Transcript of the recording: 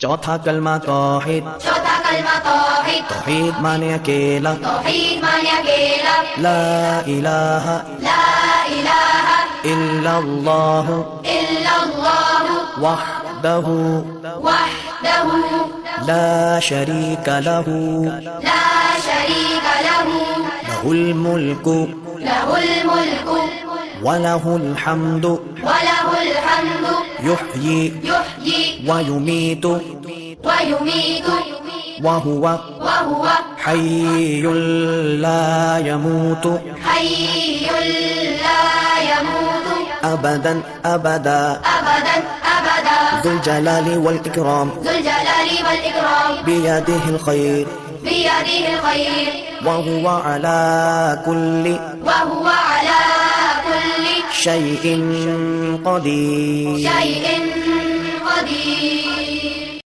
चौथा कलमा तौहीद। चौथा कलमा तौहीद। तौहीद माने अकेला। तौहीद माने अकेला। ला इलाहा इल्लल्लाह वहदहु ला शरीका लहु लहुल मुल्कु वलहुल हम्दु युह्यी वयुमीतु वहुव हय्युल ला यमूतु अबदन अबदा ذुल जलाली वल इकराम बियदिहिल खैर वहुव अला कुल्लि शैइन क़दीर।